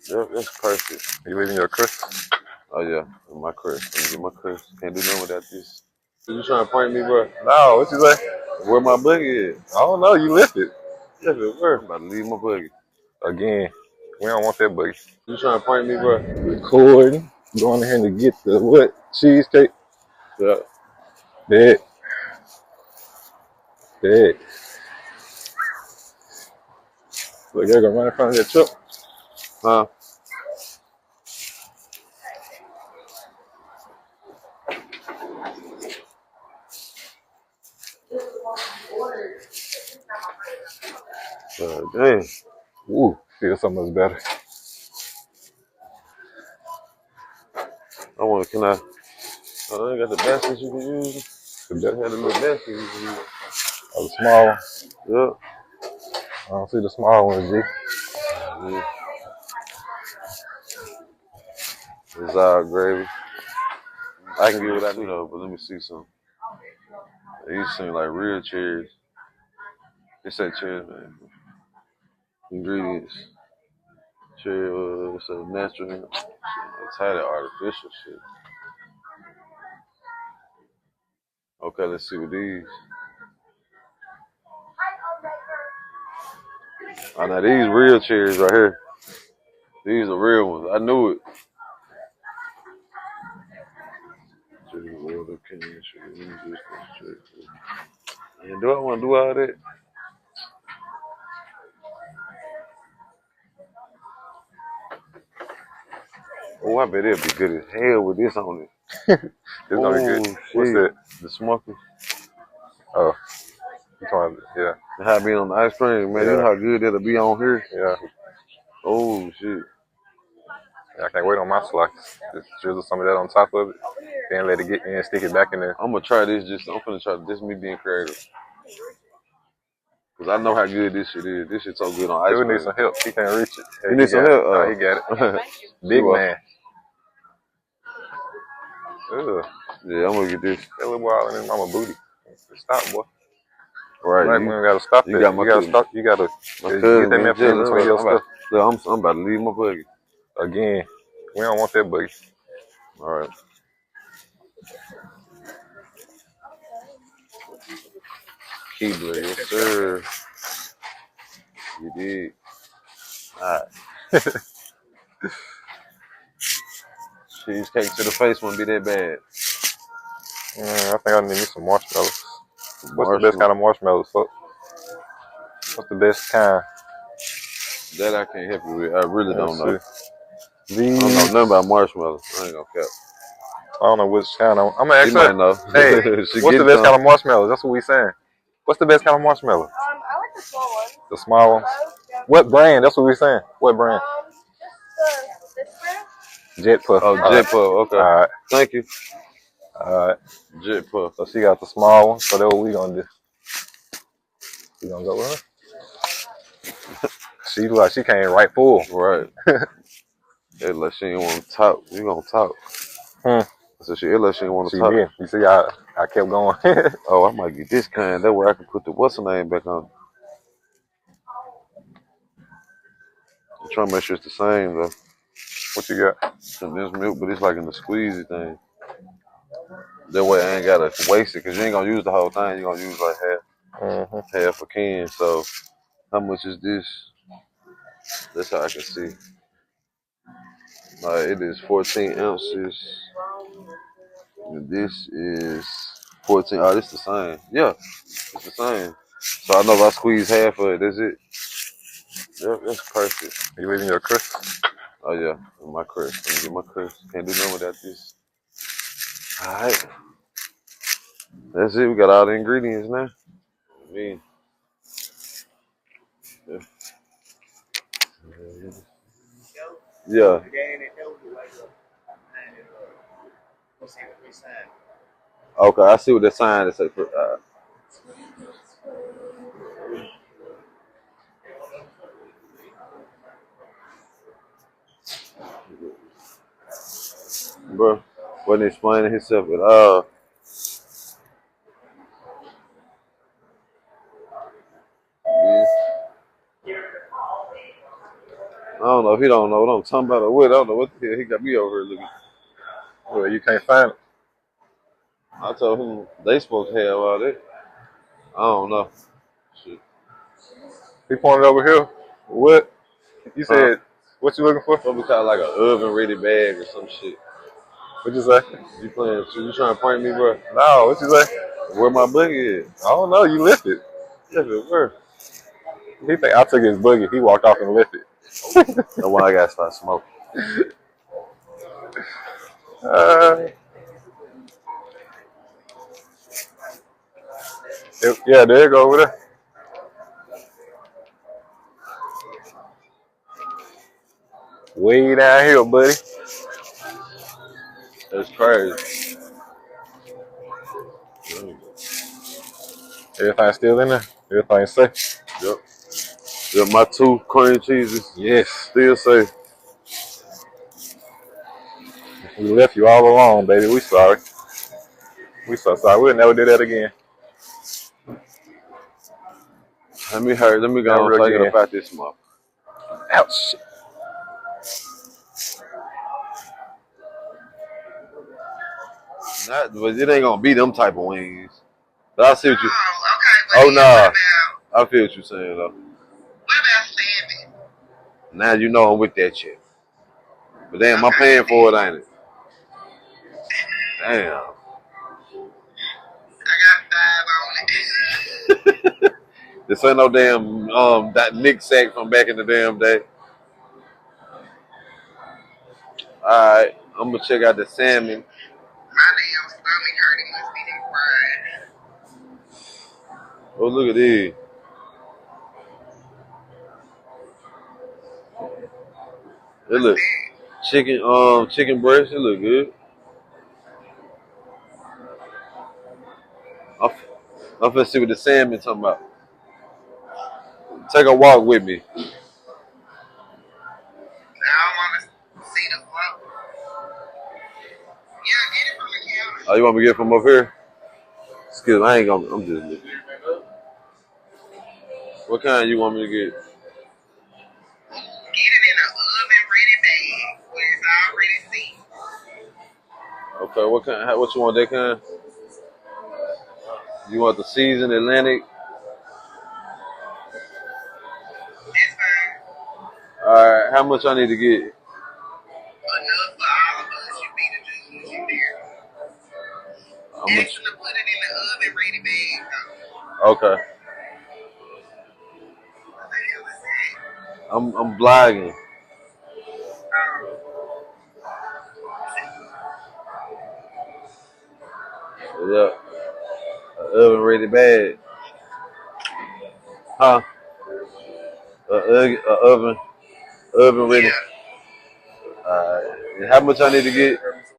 Yep, that's perfect. You leaving your crust? Oh yeah, my crust. Let me get my crust. Can't do nothing without this. You trying to prank me, bro? No, what you say? Where my buggy is? I don't know. You lifted. Lift it, where? I'm about to leave my buggy. Again, we don't want that buggy. You trying to prank me, bro? Recording. Going ahead to get the what? Cheesecake. Yeah. Dead. Dead. Look, they're gonna run in front of that truck. Huh? Dang. Ooh, feels so much better. Can I ain't got the baskets you can use. You should have the little basket you can use. Oh, the small one. Yeah. I don't see the small one, G. Yeah. It's all gravy. I can get what I need though, but let me see some. These seem like real cherries. It said cherries, man. Ingredients. Cherry, it's a natural. It's had artificial shit. Okay, let's see what these. Oh, now these real cherries right here. These are real ones. I knew it. And do I want to do all that? Oh, I bet it'll be good as hell with this on it. It's gonna be good. Shit. What's that? The smoky. Oh, you talking about, yeah. And how it be on the ice cream, man. Yeah. You know how good it'll be on here? Yeah. Oh, shit. I can't wait on my slice. Just drizzle some of that on top of it. Then let it get in, stick it back in there. I'm going to try this. I'm going to try this, me being creative. Because I know how good this shit is. This shit's so good on ice cream. Dude needs some help. He can't reach it. You need some help? Oh, he got it. Big man. Ugh. Yeah, I'm going to get this. That little boy all in his mama booty. Stop, boy. Right. Black women gotta stop that. You gotta stop. You gotta get that man from between your stuff. I'm about to leave my buggy. Again, we don't want that buggy. All right. Keebler, yes sir. You did. All right. Cheesecake to the face won't be that bad. I think I need me some marshmallows. What's the best kind of marshmallows, fuck? What's the best kind? That I can't help you with. I really don't know. These... I don't know nothing about marshmallows. I ain't gonna cap. I don't know which kind. I'm gonna ask her. Know. Hey, what's the best kind of marshmallows? That's what we saying. What's the best kind of marshmallow? I like the small ones. The small ones? Yeah. What brand? That's what we saying. What brand? Just this brand. Jet Puff. Oh, Jet Puff. Okay. All right. Thank you. All right. Jet Puff. So she got the small one. So that's what we gonna do. We gonna go with her. She like she came right full. Right. It like she ain't want to talk. You gonna talk? So she like she ain't want to talk. Did. You see, I kept going. Oh, I might get this kind. That way I can put the what's her name back on. I'm trying to make sure it's the same though. What you got? Condensed milk, but it's like in the squeezy thing. That way I ain't gotta waste it because you ain't gonna use the whole thing. You're gonna use like half a can. So how much is this? That's how I can see. It is 14 ounces. And this is 14. Oh, this the same. Yeah, it's the same. So I know if I squeeze half of it, that's it. Yep, that's perfect. You leaving your crisp? Oh yeah, my crisp. Let me get my crisp. Can't do nothing without this. All right. That's it. We got all the ingredients now. I mean, yeah. Okay, I see what the sign is. Bro, wasn't explaining himself at all. I don't know if he don't know what I'm talking about or what. I don't know what the hell he got me over here looking. Well, you can't find it. I told him they supposed to have all that. I don't know. Shit. He pointed over here. What? You said, what you looking for? What we call like an oven ready bag or some shit. What you say? You playing? You trying to prank me, bro? No, what you say? Where my boogie is? I don't know. You lifted. Lift it, where? He think I took his boogie. He walked off and lifted. That's why I got to start smoking. Yeah, there you go over there. Way down here, buddy. That's crazy. Everything still in there. Everything safe. Yep. Yep, my 2 cream cheeses. Yes. Still safe. We left you all alone, baby. We sorry. We so sorry. We'll never do that again. Let me hurry. Let me go and take it up out this smoke. Ouch. But it ain't gonna be them type of wings. But I see what you. Oh, okay. Oh nah. I feel what you're saying though. What about salmon? Now you know I'm with that shit. But damn, I'm paying for it, ain't it? Damn. I got 5 on it. This ain't no damn that Nick sack from back in the damn day. Alright, I'm gonna check out the salmon. My damn stomach hurting. Must be that fried. Oh, look at these. It look chicken breast. It look good. I'm finna see what the salmon talking about. Take a walk with me. I don't want to see the float. Yeah, get it from the counter. Oh, you want me to get it from up here? Excuse me, I ain't gonna. I'm just looking. What kind you want me to get? Get it in an oven ready bag where it's already seasoned. Okay, what kind? What you want? That kind? You want the seasoned Atlantic? That's fine. All right. How much I need to get? Enough for all of us. You be the judge. You there. How much? Ask them to put it in the oven ready bag though. Okay. What the hell is that? I'm blogging. Yeah. Oven ready bag. Huh? Oven ready. Yeah. All right. And how much I need to get?